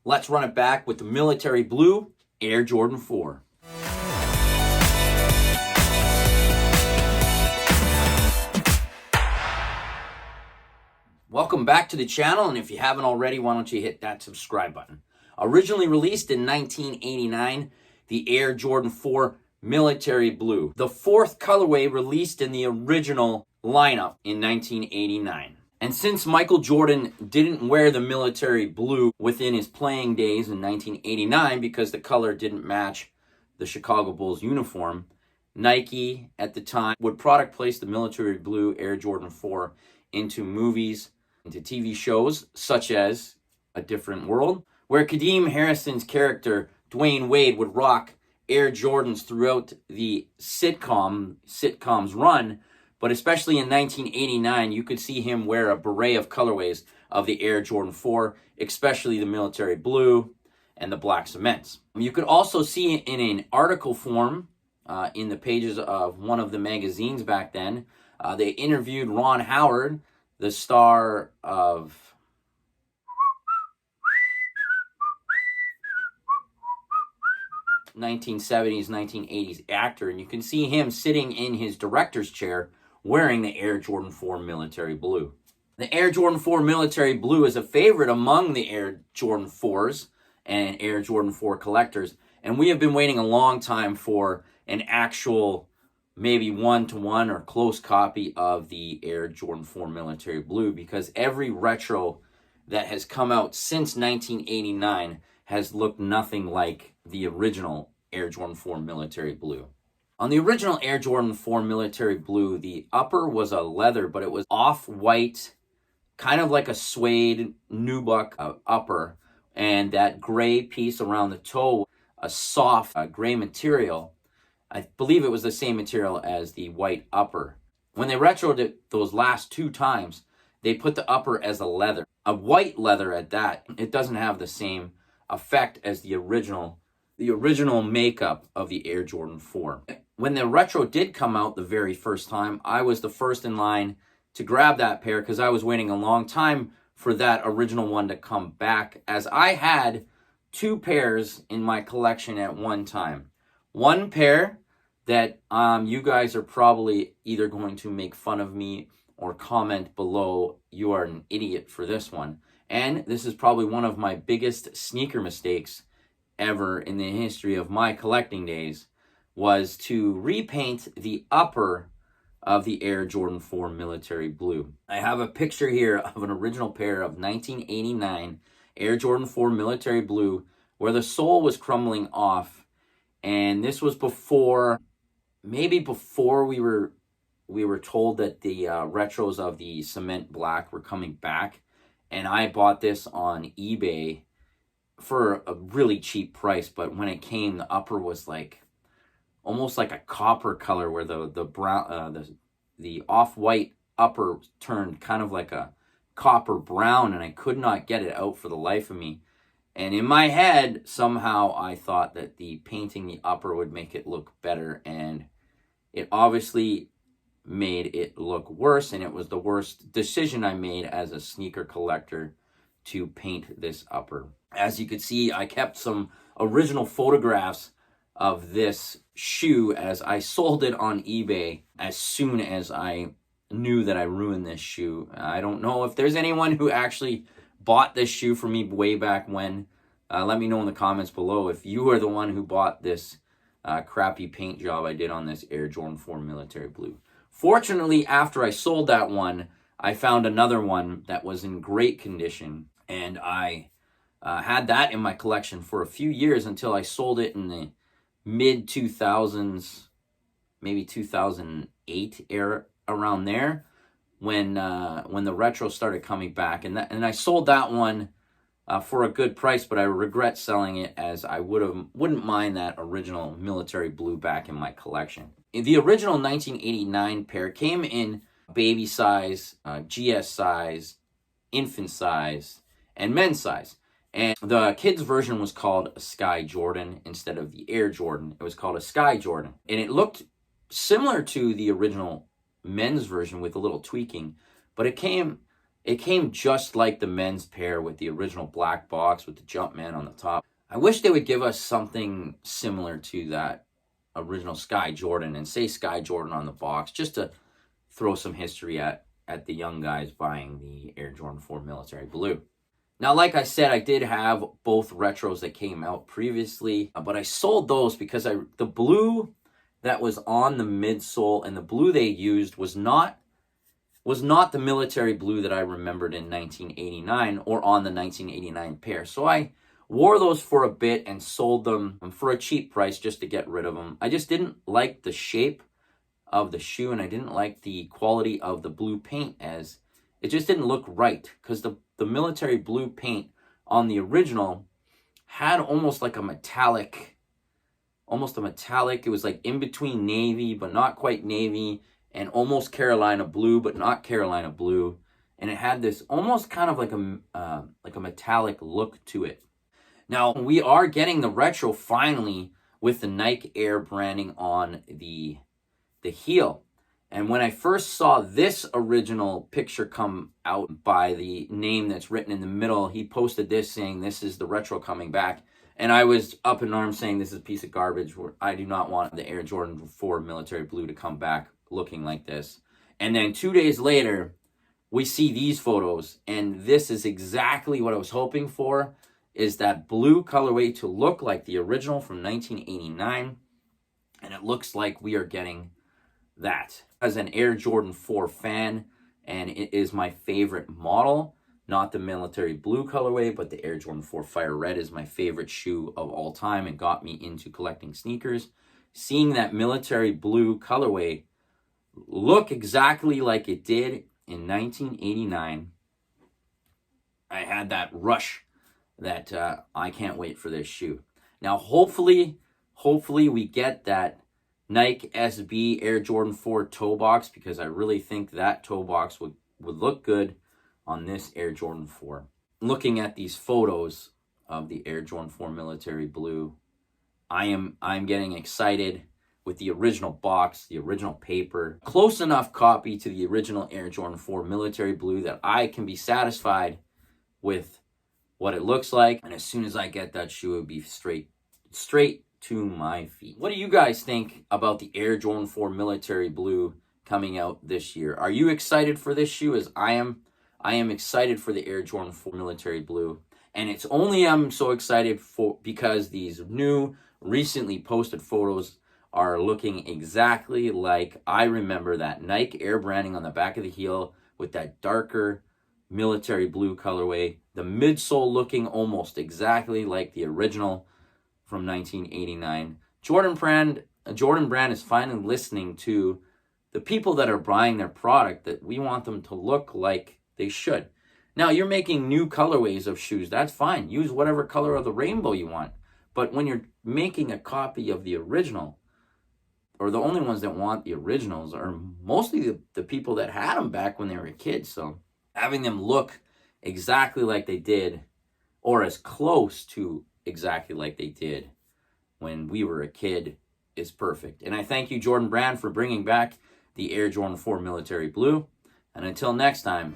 Let's run it back with the military blue Air Jordan 4. Welcome back to the channel, and if you haven't already, why don't you hit that subscribe button. Originally released in 1989, the Air Jordan 4 Military Blue. The fourth colorway released in the original lineup in 1989. And since Michael Jordan didn't wear the military blue within his playing days in 1989 because the color didn't match the Chicago Bulls uniform, Nike at the time would product place the military blue Air Jordan 4 into movies, into TV shows such as A Different World, where Kadeem Harrison's character Dwayne Wade would rock Air Jordans throughout the sitcom's run. But especially in 1989, you could see him wear a beret of colorways of the Air Jordan 4, especially the military blue and the black cements. You could also see it in an article form in the pages of one of the magazines back then. They interviewed Ron Howard, the star of '70s, 1980s actor, and you can see him sitting in his director's chair wearing the Air Jordan 4 military blue. The Air Jordan 4 military blue is a favorite among the Air Jordan 4s and Air Jordan 4 collectors, and we have been waiting a long time for an actual maybe one-to-one or close copy of the Air Jordan 4 military blue, because every retro that has come out since 1989 has looked nothing like the original Air Jordan 4 military blue. On the original Air Jordan 4 military blue, the upper was a leather, but it was off-white, kind of like a suede nubuck upper, and that gray piece around the toe, a soft gray material. I believe it was the same material as the white upper. When they retroed it those last two times, they put the upper as a leather, a white leather at that. It doesn't have the same effect as the original makeup of the Air Jordan 4. When the retro did come out the very first time, I was the first in line to grab that pair because I was waiting a long time for that original one to come back, as I had two pairs in my collection at one time. One pair that you guys are probably either going to make fun of me or comment below, "You are an idiot for this one." And this is probably one of my biggest sneaker mistakes ever in the history of my collecting days, was to repaint the upper of the Air Jordan 4 military blue. I have a picture here of an original pair of 1989 Air Jordan 4 military blue where the sole was crumbling off, and this was before we were told that the retros of the cement black were coming back, and I bought this on eBay for a really cheap price. But when it came, the upper was like almost like a copper color, where the brown the off-white upper turned kind of like a copper brown, and I could not get it out for the life of me. And in my head, somehow I thought that the painting the upper would make it look better, and it obviously made it look worse, and it was the worst decision I made as a sneaker collector to paint this upper. As you could see, I kept some original photographs of this shoe as I sold it on eBay as soon as I knew that I ruined this shoe. I don't know if there's anyone who actually bought this shoe for me way back when. Let me know in the comments below if you are the one who bought this crappy paint job I did on this Air Jordan 4 military blue. Fortunately, after I sold that one, I found another one that was in great condition, and I had that in my collection for a few years until I sold it in the mid-2000s, maybe 2008 era, around there, when the retro started coming back, and I sold that one for a good price, but I regret selling it, as I wouldn't mind that original military blue back in my collection. The original 1989 pair came in baby size, GS size, infant size, and men's size. And the kids version was called a Sky Jordan instead of the Air Jordan. It was called a Sky Jordan. And it looked similar to the original men's version with a little tweaking, but it came It came just like the men's pair with the original black box with the Jumpman on the top. I wish they would give us something similar to that original Sky Jordan and say Sky Jordan on the box, just to throw some history at the young guys buying the Air Jordan 4 Military Blue. Now, like I said, I did have both retros that came out previously, but I sold those because the blue that was on the midsole and the blue they used was not the military blue that I remembered in 1989 or on the 1989 pair. So I wore those for a bit and sold them for a cheap price just to get rid of them. I just didn't like the shape of the shoe, and I didn't like the quality of the blue paint, as it just didn't look right, because the military blue paint on the original had almost a metallic, it was like in between navy but not quite navy, and almost Carolina blue but not Carolina blue, and it had this almost kind of like a metallic look to it. Now, we are getting the retro finally with the Nike Air branding on the heel. And when I first saw this original picture come out by the name that's written in the middle, he posted this saying, "This is the retro coming back." And I was up in arms saying, this is a piece of garbage. I do not want the Air Jordan 4 Military Blue to come back looking like this. And then 2 days later, we see these photos, and this is exactly what I was hoping for, is that blue colorway to look like the original from 1989. And it looks like we are getting that. As an Air Jordan 4 fan, and it is my favorite model, not the military blue colorway, but the Air Jordan 4 Fire Red is my favorite shoe of all time and got me into collecting sneakers. Seeing that military blue colorway look exactly like it did in 1989, I had that rush that I can't wait for this shoe. Now, hopefully we get that Nike SB Air Jordan 4 toe box, because I really think that toe box would look good on this Air Jordan 4. Looking at these photos of the Air Jordan 4 Military Blue, I'm getting excited with the original box, the original paper, close enough copy to the original Air Jordan 4 Military Blue that I can be satisfied with what it looks like. And as soon as I get that shoe, it would be straight to my feet. What do you guys think about the Air Jordan 4 Military Blue coming out this year? Are you excited for this shoe as I am? I am excited for the Air Jordan 4 Military Blue. And it's only I'm so excited for because these new, recently posted photos are looking exactly like I remember that Nike Air branding on the back of the heel with that darker military blue colorway. The midsole looking almost exactly like the original from 1989. Jordan Brand is finally listening to the people that are buying their product, that we want them to look like they should. Now, you're making new colorways of shoes. That's fine. Use whatever color of the rainbow you want. But when you're making a copy of the original, or the only ones that want the originals are mostly the people that had them back when they were kids. So having them look exactly like they did, or as close to exactly like they did when we were a kid, is perfect. And I thank you, Jordan Brand, for bringing back the Air Jordan 4 Military Blue. And until next time,